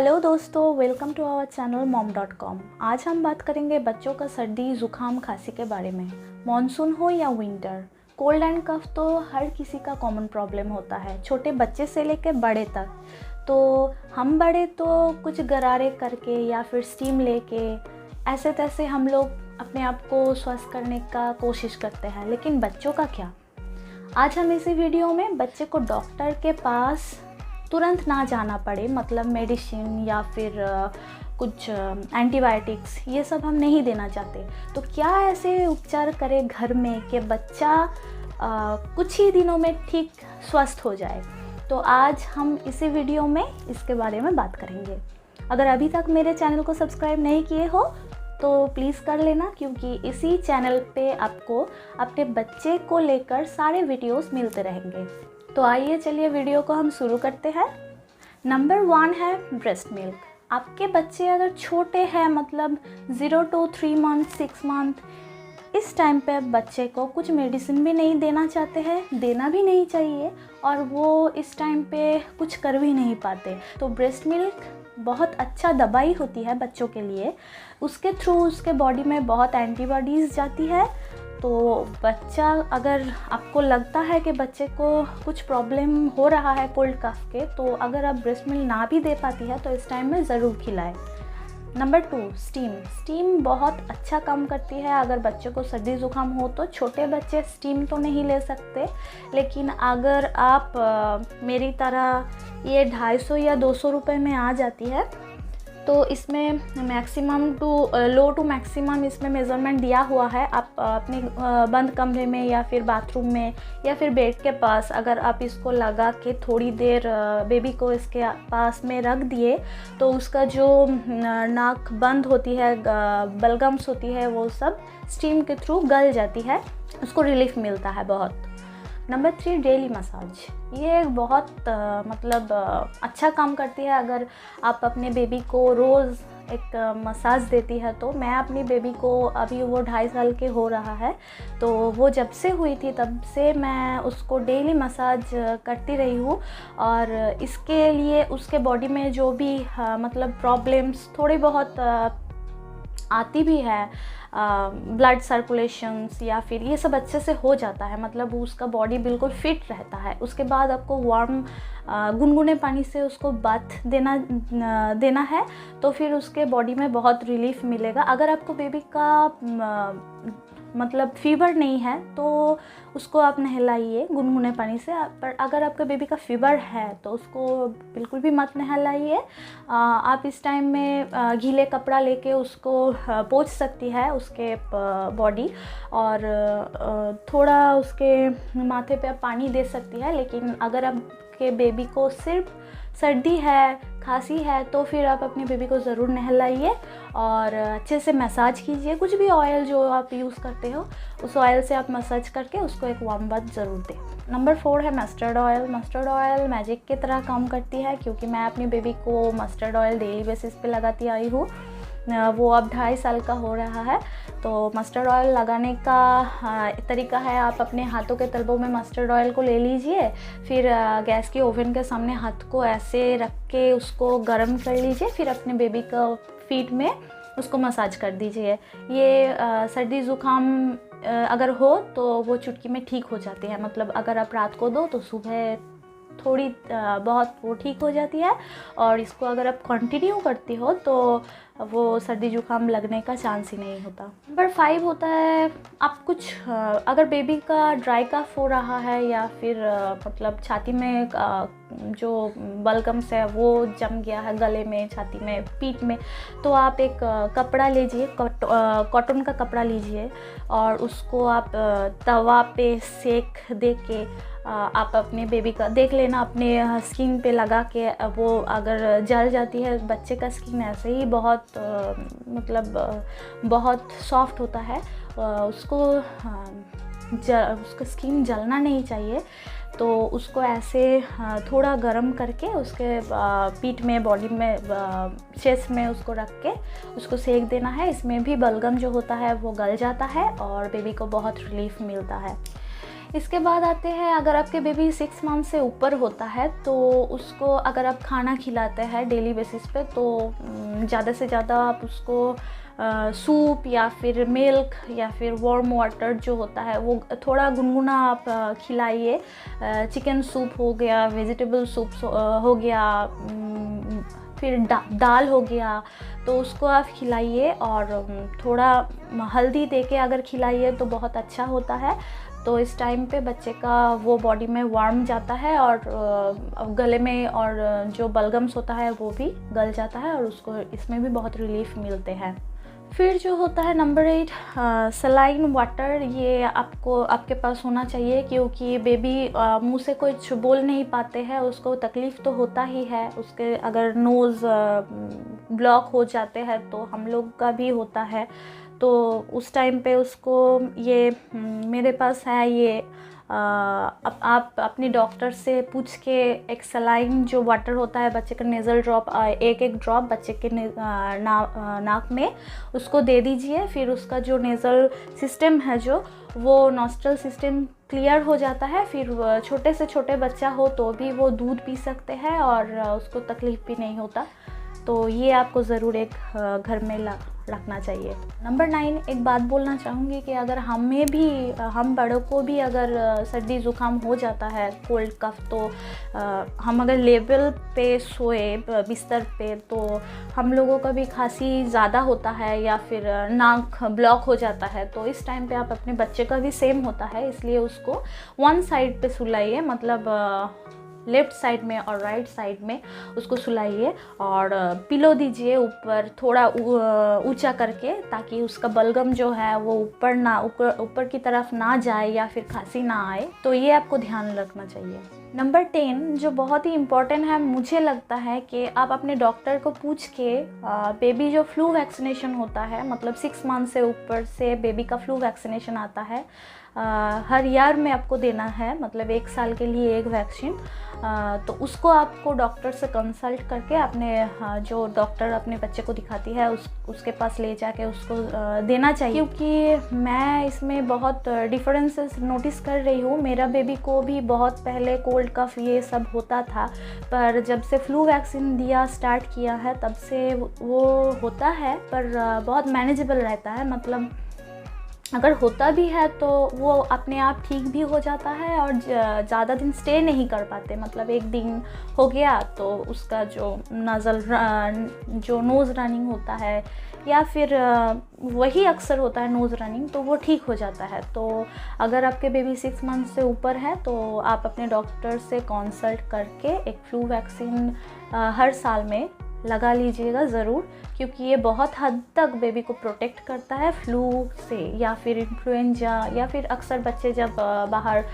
Hello दोस्तों, welcome to our channel mom.com। आज हम बात करेंगे बच्चों का सर्दी ज़ुकाम खांसी के बारे में। मॉनसून हो या विंटर, कोल्ड एंड कफ तो हर किसी का कॉमन प्रॉब्लम होता है, छोटे बच्चे से लेकर बड़े तक। तो हम बड़े तो कुछ गरारे करके या फिर स्टीम लेके ऐसे तैसे हम लोग अपने आप को स्वस्थ करने का कोशिश करते हैं, लेकिन बच्चों का क्या। आज हम इसी वीडियो में बच्चे को डॉक्टर के पास तुरंत ना जाना पड़े, मतलब मेडिसिन या फिर कुछ एंटीबायोटिक्स, ये सब हम नहीं देना चाहते। तो क्या ऐसे उपचार करें घर में कि बच्चा कुछ ही दिनों में ठीक स्वस्थ हो जाए। तो आज हम इसी वीडियो में इसके बारे में बात करेंगे। अगर अभी तक मेरे चैनल को सब्सक्राइब नहीं किए हो तो प्लीज़ कर लेना, क्योंकि इसी चैनल पे आपको अपने बच्चे को लेकर सारे वीडियोस मिलते रहेंगे। तो आइए चलिए वीडियो को हम शुरू करते हैं। नंबर 1 है ब्रेस्ट मिल्क। आपके बच्चे अगर छोटे हैं, मतलब 0 to 3 months 6 month, इस टाइम पे बच्चे को कुछ मेडिसिन भी नहीं देना चाहते हैं, देना भी नहीं चाहिए, और वो इस टाइम पे कुछ कर भी नहीं पाते। तो ब्रेस्ट मिल्क बहुत अच्छा दवाई होती है बच्चों के लिए। उसके थ्रू उसके बॉडी में बहुत एंटीबॉडीज़ जाती है। तो बच्चा, अगर आपको लगता है कि बच्चे को कुछ प्रॉब्लम हो रहा है कोल्ड कफ के, तो अगर आप ब्रेस्ट मिल्क ना भी दे पाती है तो इस टाइम में ज़रूर खिलाएं। नंबर 2, स्टीम बहुत अच्छा काम करती है। अगर बच्चे को सर्दी ज़ुकाम हो तो छोटे बच्चे स्टीम तो नहीं ले सकते, लेकिन अगर आप मेरी तरह ये 250 या 200 रुपये में आ जाती है, तो इसमें मैक्सिमम लो टू मैक्सिमम इसमें मेज़रमेंट दिया हुआ है। आप अपने बंद कमरे में या फिर बाथरूम में या फिर बेड के पास अगर आप इसको लगा के थोड़ी देर बेबी को इसके पास में रख दिए, तो उसका जो नाक बंद होती है, बलगम्स होती है, वो सब स्टीम के थ्रू गल जाती है, उसको रिलीफ मिलता है बहुत। Number 3, daily massage. ये बहुत अच्छा काम करती है। अगर आप अपने बेबी को रोज़ एक मसाज देती है, तो मैं अपनी बेबी को, अभी वो 2.5 साल के हो रहा है, तो वो जब से हुई थी तब से मैं उसको डेली मसाज करती रही हूँ। और इसके लिए उसके बॉडी में जो भी प्रॉब्लम्स थोड़ी बहुत आती भी है, ब्लड सर्कुलेशंस या फिर ये सब अच्छे से हो जाता है, मतलब उसका बॉडी बिल्कुल फिट रहता है। उसके बाद आपको वार्म गुनगुने पानी से उसको बाथ देना है, तो फिर उसके बॉडी में बहुत रिलीफ मिलेगा। अगर आपको बेबी का फीवर नहीं है तो उसको आप नहलाइए गुनगुने पानी से। पर अगर आपके बेबी का फीवर है तो उसको बिल्कुल भी मत नहलाइए। आप इस टाइम में गीले कपड़ा लेके उसको पोंछ सकती है उसके बॉडी, और थोड़ा उसके माथे पे पानी दे सकती है। लेकिन अगर आपके बेबी को सिर्फ सर्दी है, खांसी है, तो फिर आप अपने बेबी को ज़रूर नहलाइए और अच्छे से मसाज कीजिए। कुछ भी ऑयल जो आप यूज़ करते हो, उस ऑयल से आप मसाज करके उसको एक वार्म बाथ ज़रूर दें। नंबर 4 है mustard oil. Mustard oil magic की तरह काम करती है, क्योंकि मैं अपनी बेबी को मस्टर्ड ऑयल डेली बेसिस पे लगाती आई हूँ। वो अब 2.5 साल का हो रहा है। तो मस्टर्ड ऑयल लगाने का तरीका है, आप अपने हाथों के तलवों में मस्टर्ड ऑयल को ले लीजिए, फिर गैस के ओवन के सामने हाथ को ऐसे रख के उसको गर्म कर लीजिए, फिर अपने बेबी का फीट में उसको मसाज कर दीजिए। ये सर्दी ज़ुकाम अगर हो तो वो चुटकी में ठीक हो जाते हैं। मतलब अगर आप रात को दो तो सुबह थोड़ी बहुत वो ठीक हो जाती है, और इसको अगर आप कंटिन्यू करती हो तो वो सर्दी जुकाम लगने का चांस ही नहीं होता। नंबर 5 होता है, आप कुछ अगर बेबी का ड्राई कफ हो रहा है या फिर छाती में जो बलगम्स है वो जम गया है गले में, छाती में, पीठ में, तो आप एक कपड़ा लीजिए, कॉटन का कपड़ा लीजिए, और उसको आप तवा पे सेक दे के आप अपने बेबी का देख लेना, अपने स्किन पे लगा के। वो अगर जल जाती है, बच्चे का स्किन ऐसे ही बहुत बहुत सॉफ्ट होता है, उसका स्किन जलना नहीं चाहिए। तो उसको ऐसे थोड़ा गर्म करके उसके पीठ में, बॉडी में, चेस्ट में उसको रख के उसको सेक देना है। इसमें भी बलगम जो होता है वो गल जाता है और बेबी को बहुत रिलीफ मिलता है। इसके बाद आते हैं, अगर आपके बेबी 6 मंथ से ऊपर होता है तो उसको अगर आप खाना खिलाते हैं डेली बेसिस पे तो ज़्यादा से ज़्यादा आप उसको सूप या फिर मिल्क या फिर वार्म वाटर जो होता है वो थोड़ा गुनगुना आप खिलाइए। चिकन सूप हो गया, वेजिटेबल सूप हो गया, फिर दाल हो गया, तो उसको आप खिलाइए और थोड़ा हल्दी देके अगर खिलाइए तो बहुत अच्छा होता है। तो इस टाइम पे बच्चे का वो बॉडी में वार्म जाता है और गले में और जो बलगम्स होता है वो भी गल जाता है और उसको इसमें भी बहुत रिलीफ मिलते हैं। फिर जो होता है नंबर 8, सलाइन वाटर, ये आपके पास होना चाहिए क्योंकि बेबी मुंह से कुछ बोल नहीं पाते हैं, उसको तकलीफ़ तो होता ही है। उसके अगर नोज़ ब्लॉक हो जाते हैं तो हम लोग का भी होता है, तो उस टाइम पे उसको ये मेरे पास है ये आप अपनी डॉक्टर से पूछ के एक सलाइन जो वाटर होता है बच्चे का नेज़ल ड्रॉप, एक ड्रॉप बच्चे के नाक में उसको दे दीजिए। फिर उसका जो नेज़ल सिस्टम है जो वो नॉस्ट्रल सिस्टम क्लियर हो जाता है। फिर छोटे से छोटे बच्चा हो तो भी वो दूध पी सकते हैं और उसको तकलीफ़ भी नहीं होता। तो ये आपको ज़रूर एक घर में रखना चाहिए। नंबर 9, एक बात बोलना चाहूँगी कि अगर हम बड़ों को भी अगर सर्दी ज़ुकाम हो जाता है, कोल्ड कफ, तो हम अगर लेवल पे सोए बिस्तर पे तो हम लोगों का भी खांसी ज़्यादा होता है या फिर नाक ब्लॉक हो जाता है। तो इस टाइम पे आप अपने बच्चे का भी सेम होता है, इसलिए उसको वन साइड पे सुलाइए, मतलब लेफ़्ट साइड में और राइट साइड में उसको सुलाइए और पिलो दीजिए ऊपर थोड़ा ऊंचा करके, ताकि उसका बलगम जो है वो ऊपर की तरफ ना जाए या फिर खांसी ना आए। तो ये आपको ध्यान रखना चाहिए। नंबर 10 जो बहुत ही इम्पॉर्टेंट है, मुझे लगता है कि आप अपने डॉक्टर को पूछ के बेबी जो फ्लू वैक्सीनेशन होता है, मतलब 6 मंथ से ऊपर से बेबी का फ्लू वैक्सीनेशन आता है, हर ईयर में आपको देना है, मतलब 1 साल के लिए एक वैक्सीन। तो उसको आपको डॉक्टर से कंसल्ट करके अपने जो डॉक्टर अपने बच्चे को दिखाती है उसके पास ले जाके उसको देना चाहिए। क्योंकि मैं इसमें बहुत डिफरेंसेस नोटिस कर रही हूँ। मेरा बेबी को भी बहुत पहले कोल्ड कफ ये सब होता था, पर जब से फ्लू वैक्सीन दिया स्टार्ट किया है तब से वो होता है, पर बहुत मैनेजेबल रहता है। मतलब अगर होता भी है तो वो अपने आप ठीक भी हो जाता है और ज़्यादा दिन स्टे नहीं कर पाते। मतलब 1 दिन हो गया तो उसका जो नोज़ रनिंग होता है या फिर वही अक्सर होता है नोज़ रनिंग, तो वो ठीक हो जाता है। तो अगर आपके बेबी 6 मंथ से ऊपर है तो आप अपने डॉक्टर से कंसल्ट करके एक फ्लू वैक्सीन हर साल में लगा लीजिएगा ज़रूर, क्योंकि ये बहुत हद तक बेबी को प्रोटेक्ट करता है फ्लू से या फिर इन्फ्लुएंजा, या फिर अक्सर बच्चे जब बाहर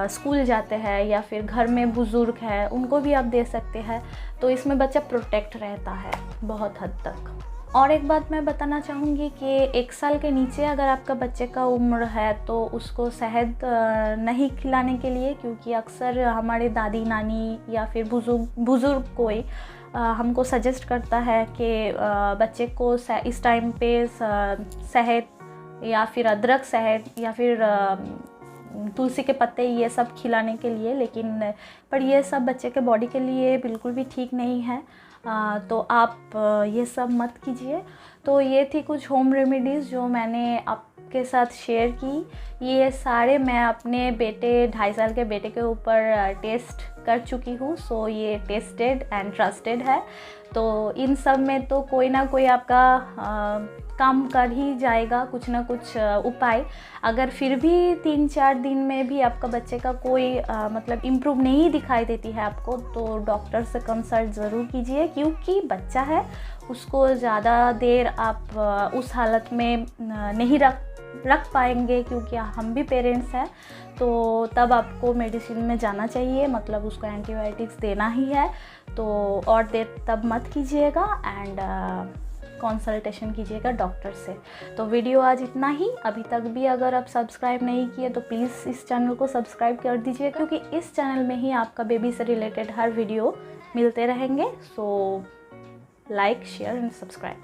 स्कूल जाते हैं या फिर घर में बुज़ुर्ग है उनको भी आप दे सकते हैं। तो इसमें बच्चा प्रोटेक्ट रहता है बहुत हद तक। और एक बात मैं बताना चाहूँगी कि 1 साल के नीचे अगर आपका बच्चे का उम्र है तो उसको शहद नहीं खिलाने के लिए, क्योंकि अक्सर हमारे दादी नानी या फिर बुज़ुर्ग कोई हमको सजेस्ट करता है कि बच्चे को इस टाइम पे शहद या फिर अदरक शहद या फिर तुलसी के पत्ते ये सब खिलाने के लिए, लेकिन पर ये सब बच्चे के बॉडी के लिए बिल्कुल भी ठीक नहीं है। तो आप ये सब मत कीजिए। तो ये थी कुछ होम रेमेडीज़ जो मैंने आपके साथ शेयर की। ये सारे मैं अपने 2.5 साल के बेटे के ऊपर टेस्ट कर चुकी हूँ। सो ये टेस्टेड एंड ट्रस्टेड है। तो इन सब में तो कोई ना कोई आपका काम कर ही जाएगा, कुछ ना कुछ उपाय। अगर फिर भी 3-4 दिन में भी आपका बच्चे का कोई मतलब इम्प्रूव नहीं दिखाई देती है आपको, तो डॉक्टर से कंसल्ट ज़रूर कीजिए, क्योंकि बच्चा है उसको ज़्यादा देर आप उस हालत में नहीं रख पाएंगे, क्योंकि हम भी पेरेंट्स हैं। तो तब आपको मेडिसिन में जाना चाहिए, मतलब उसको एंटीबायोटिक्स देना ही है। तो और देर तब मत कीजिएगा एंड कंसल्टेशन कीजिएगा डॉक्टर से। तो वीडियो आज इतना ही। अभी तक भी अगर आप सब्सक्राइब नहीं किए तो प्लीज़ इस चैनल को सब्सक्राइब कर दीजिए, क्योंकि इस चैनल में ही आपका बेबी से रिलेटेड हर वीडियो मिलते रहेंगे। So like, share and subscribe.